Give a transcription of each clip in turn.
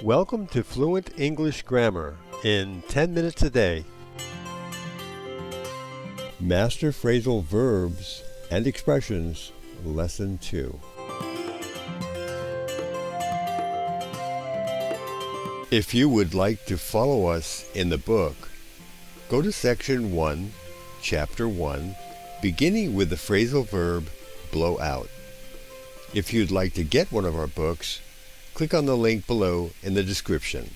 Welcome to Fluent English Grammar in 10 minutes a day. Master Phrasal Verbs and Expressions, Lesson 2. If you would like to follow us in the book, go to Section 1, Chapter 1, beginning with the phrasal verb blow out. If you'd like to get one of our books, click on the link below in the description.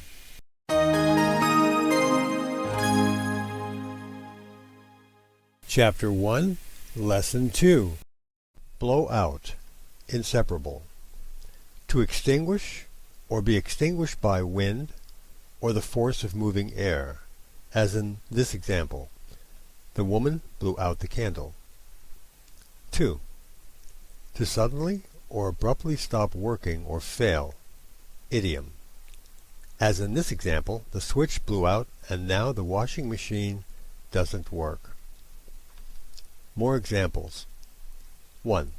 Chapter 1, Lesson 2. Blow out, inseparable. To extinguish or be extinguished by wind or the force of moving air, as in this example. The woman blew out the candle. 2. To suddenly or abruptly stop working or fail. Idiom. As in this example, the switch blew out and now the washing machine doesn't work. More examples. 1.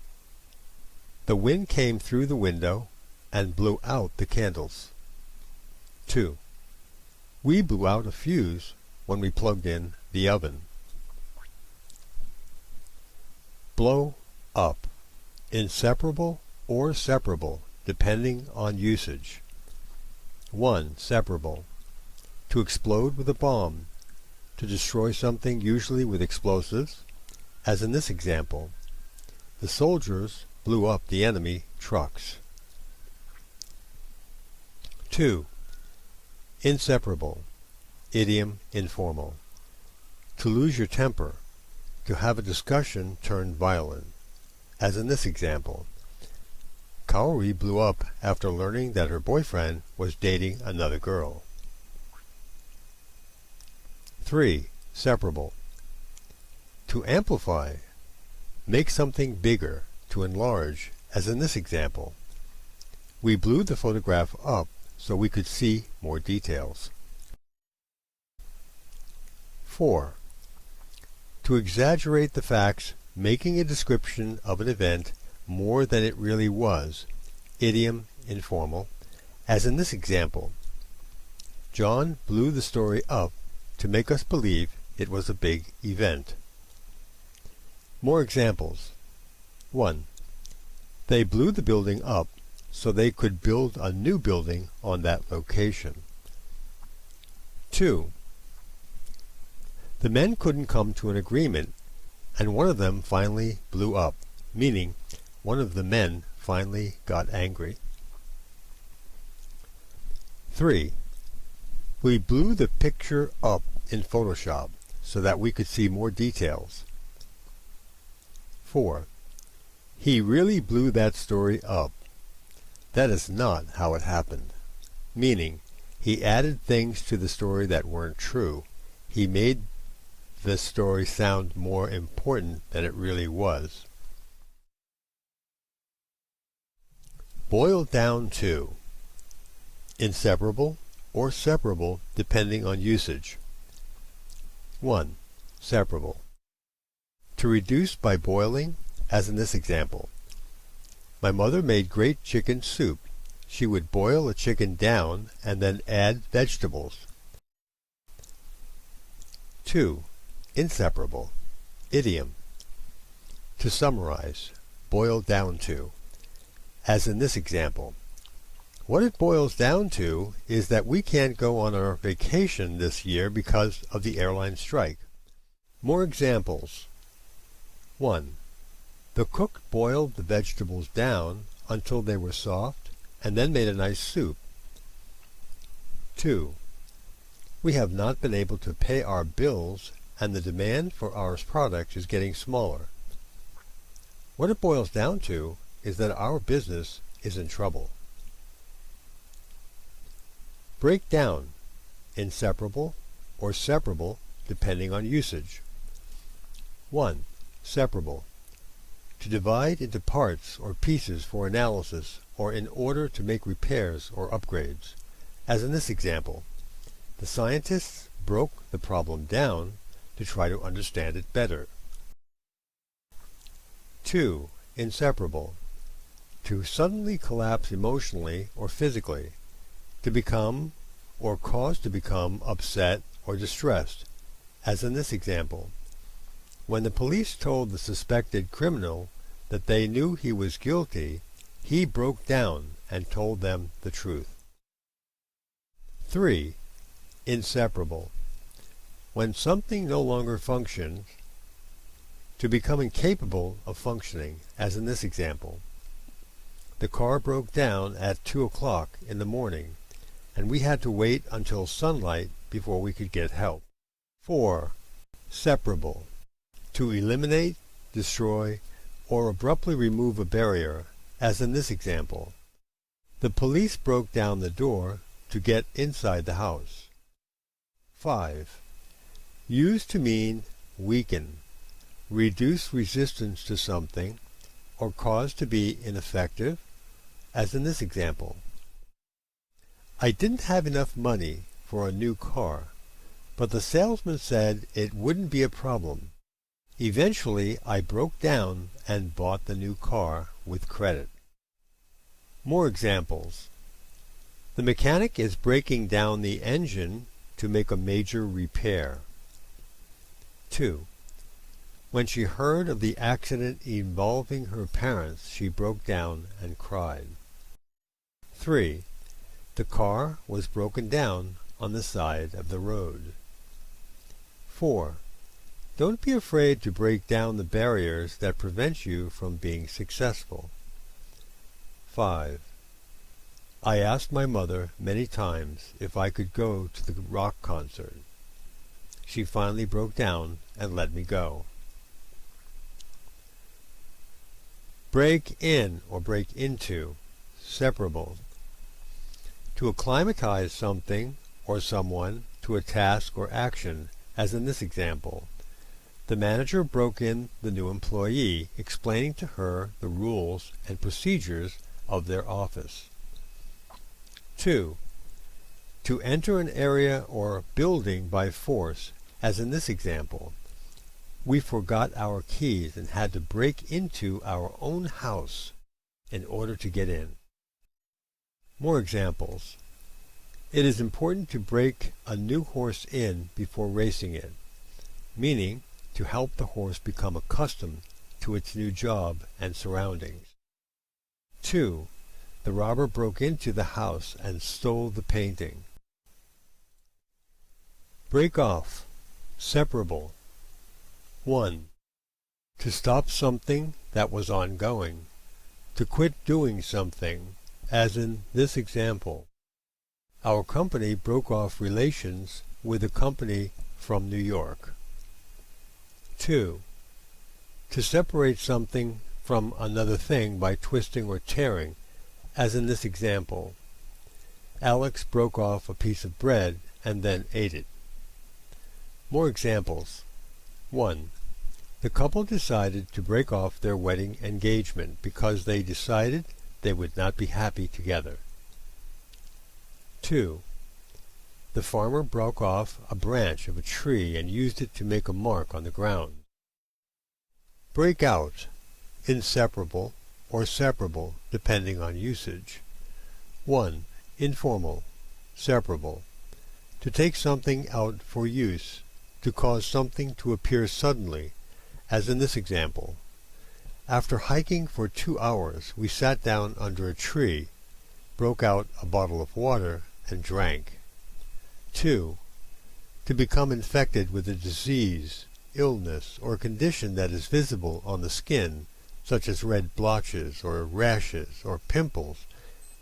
The wind came through the window and blew out the candles. 2. We blew out a fuse when we plugged in the oven. Blow up. Inseparable or separable, depending on usage. 1. Separable. To explode with a bomb. To destroy something usually with explosives, as in this example. The soldiers blew up the enemy trucks. 2. Inseparable. Idiom informal. To lose your temper. To have a discussion turn violent, as in this example. Kaori blew up after learning that her boyfriend was dating another girl. 3. Separable. To amplify. Make something bigger, to enlarge, as in this example. We blew the photograph up so we could see more details. 4. To exaggerate the facts, making a description of an event more than it really was. Idiom informal, as in this example. John blew the story up to make us believe it was a big event. More examples. 1. They blew the building up so they could build a new building on that location. 2. The men couldn't come to an agreement, and one of them finally blew up, meaning one of the men finally got angry. 3. We blew the picture up in Photoshop so that we could see more details. 4. He really blew that story up. That is not how it happened, meaning he added things to the story that weren't true. He made the story sound more important than it really was. Boil down to. Inseparable or separable depending on usage. 1. Separable. To reduce by boiling, as in this example. My mother made great chicken soup. She would boil a chicken down and then add vegetables. 2. Inseparable. Idiom. To summarize, boil down to. As in this example. What it boils down to is that we can't go on our vacation this year because of the airline strike. More examples. 1. The cook boiled the vegetables down until they were soft and then made a nice soup. 2. We have not been able to pay our bills and the demand for our product is getting smaller. What it boils down to is that our business is in trouble. Break down. Inseparable or separable depending on usage. 1. Separable. To divide into parts or pieces for analysis or in order to make repairs or upgrades. As in this example, the scientists broke the problem down to try to understand it better. 2. Inseparable. To suddenly collapse emotionally or physically, to become or cause to become upset or distressed, as in this example. When the police told the suspected criminal that they knew he was guilty, he broke down and told them the truth. 3. Inseparable. When something no longer functions, to become incapable of functioning, as in this example. The car broke down at 2 o'clock in the morning, and we had to wait until sunlight before we could get help. 4. Separable. To eliminate, destroy, or abruptly remove a barrier, as in this example. The police broke down the door to get inside the house. 5. Used to mean weaken, reduce resistance to something, or cause to be ineffective, as in this example. I didn't have enough money for a new car, but the salesman said it wouldn't be a problem. Eventually, I broke down and bought the new car with credit. More examples. The mechanic is breaking down the engine to make a major repair. 2. When she heard of the accident involving her parents, she broke down and cried. 3. The car was broken down on the side of the road. 4. Don't be afraid to break down the barriers that prevent you from being successful. 5. I asked my mother many times if I could go to the rock concert. She finally broke down and let me go. Break in or break into, separable. To acclimatize something or someone to a task or action, as in this example. The manager broke in the new employee, explaining to her the rules and procedures of their office. 2. To enter an area or building by force, as in this example. We forgot our keys and had to break into our own house in order to get in. More examples. It is important to break a new horse in before racing it, meaning to help the horse become accustomed to its new job and surroundings. 2. The robber broke into the house and stole the painting. Break off, separable. 1. To stop something that was ongoing, to quit doing something, as in this example. Our company broke off relations with a company from New York. 2. To separate something from another thing by twisting or tearing, as in this example. Alex broke off a piece of bread and then ate it. More examples. 1. The couple decided to break off their wedding engagement because they decided they would not be happy together. 2. The farmer broke off a branch of a tree and used it to make a mark on the ground. Break out, inseparable or separable depending on usage. 1. Informal, separable. To take something out for use, to cause something to appear suddenly, as in this example. After hiking for 2 hours, we sat down under a tree, broke out a bottle of water, and drank. 2. To become infected with a disease, illness, or condition that is visible on the skin, such as red blotches or rashes or pimples,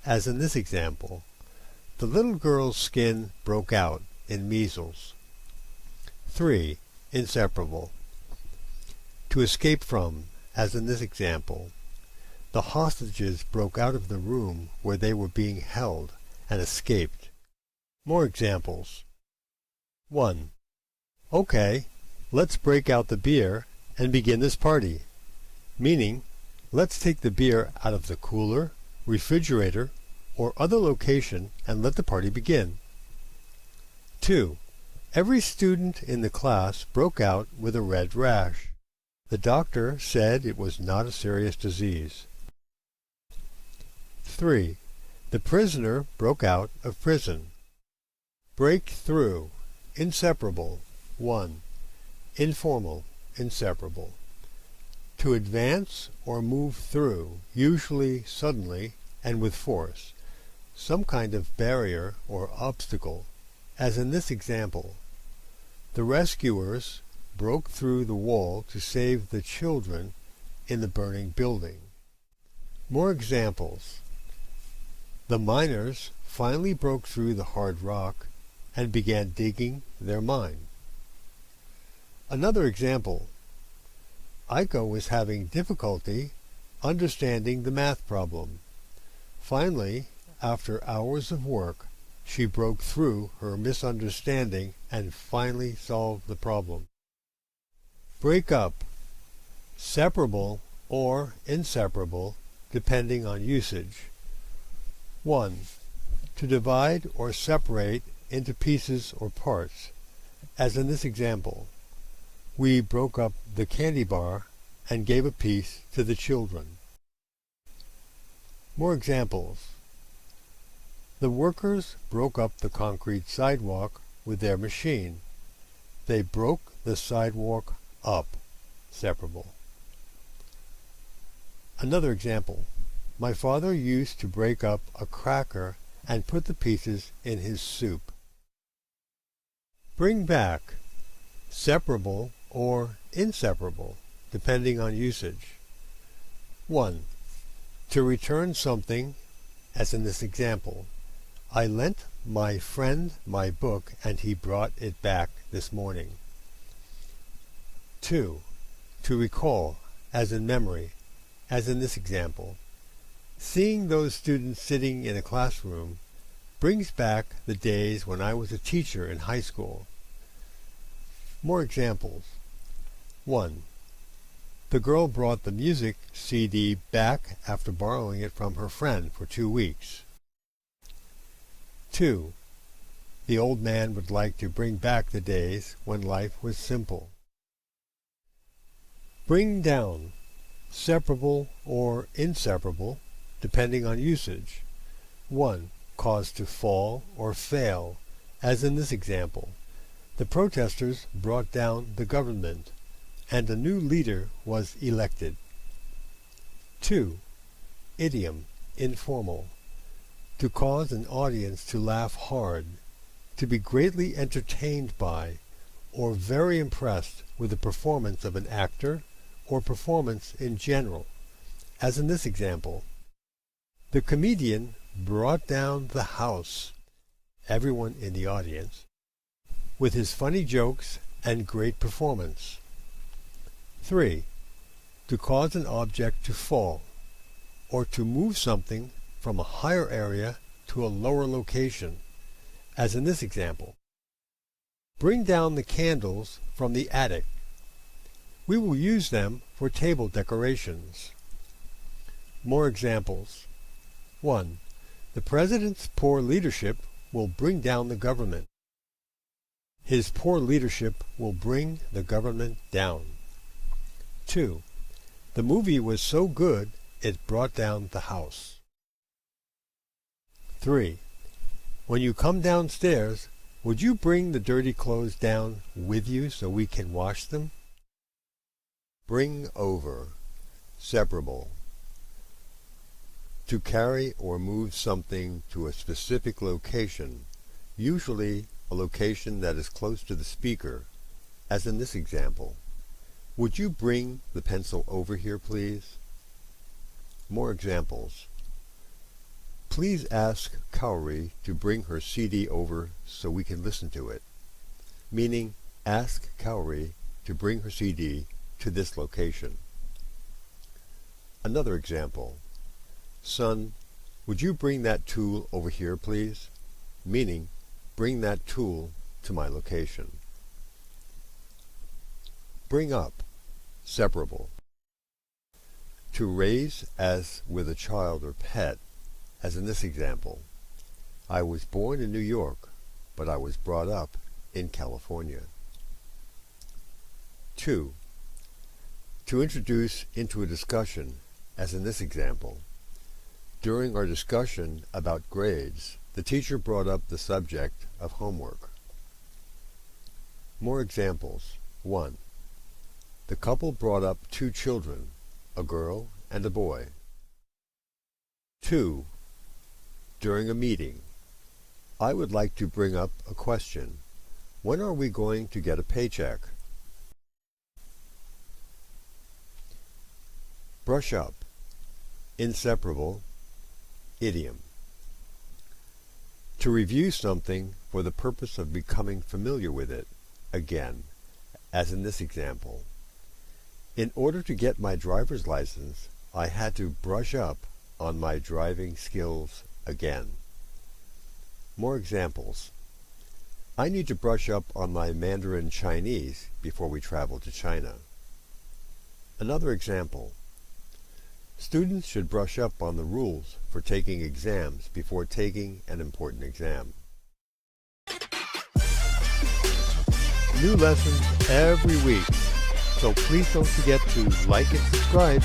as in this example. The little girl's skin broke out in measles. 3. Inseparable. To escape from, as in this example. The hostages broke out of the room where they were being held and escaped. More examples. 1. Okay, let's break out the beer and begin this party. Meaning, let's take the beer out of the cooler, refrigerator, or other location and let the party begin. 2. Every student in the class broke out with a red rash. The doctor said it was not a serious disease. 3. The prisoner broke out of prison. Break through. Inseparable. 1. Informal. Inseparable. To advance or move through, usually suddenly and with force, some kind of barrier or obstacle, as in this example. The rescuers broke through the wall to save the children in the burning building. More examples. The miners finally broke through the hard rock and began digging their mine. Another example. Aiko was having difficulty understanding the math problem. Finally, after hours of work, she broke through her misunderstanding and finally solved the problem. Break up. Separable or inseparable, depending on usage. 1. To divide or separate into pieces or parts, as in this example. We broke up the candy bar and gave a piece to the children. More examples. The workers broke up the concrete sidewalk with their machine. They broke the sidewalk up. Separable. Another example. My father used to break up a cracker and put the pieces in his soup. Bring back. Separable or inseparable, depending on usage. 1. To return something, as in this example. I lent my friend my book and he brought it back this morning. 2. To recall, as in memory, as in this example. Seeing those students sitting in a classroom brings back the days when I was a teacher in high school. More examples. 1. The girl brought the music CD back after borrowing it from her friend for 2 weeks. 2. The old man would like to bring back the days when life was simple. Bring down. Separable or inseparable, depending on usage. 1. Cause to fall or fail, as in this example. The protesters brought down the government, and a new leader was elected. 2. Idiom, informal. To cause an audience to laugh hard, to be greatly entertained by, or very impressed with the performance of an actor or performance in general, as in this example. The comedian brought down the house, everyone in the audience, with his funny jokes and great performance. 3. To cause an object to fall, or to move something from a higher area to a lower location, as in this example. Bring down the candles from the attic. We will use them for table decorations. More examples. 1. The president's poor leadership will bring down the government. His poor leadership will bring the government down. 2. The movie was so good it brought down the house. 3. When you come downstairs, would you bring the dirty clothes down with you so we can wash them? Bring over. Separable. To carry or move something to a specific location, usually a location that is close to the speaker, as in this example. Would you bring the pencil over here, please? More examples. Please ask Cowrie to bring her CD over so we can listen to it. Meaning, ask Cowrie to bring her CD to this location. Another example. Son, would you bring that tool over here, please? Meaning, bring that tool to my location. Bring up. Separable. To raise as with a child or pet, as in this example. I was born in New York, but I was brought up in California. 2. To introduce into a discussion, as in this example. During our discussion about grades, the teacher brought up the subject of homework. More examples. 1. The couple brought up 2 children, a girl and a boy. 2. During a meeting, I would like to bring up a question. When are we going to get a paycheck? Brush up. Inseparable. Idiom. To review something for the purpose of becoming familiar with it, again, as in this example. In order to get my driver's license, I had to brush up on my driving skills again. More examples. I need to brush up on my Mandarin Chinese before we travel to China. Another example. Students should brush up on the rules for taking exams before taking an important exam. New lessons every week, so please don't forget to like and subscribe.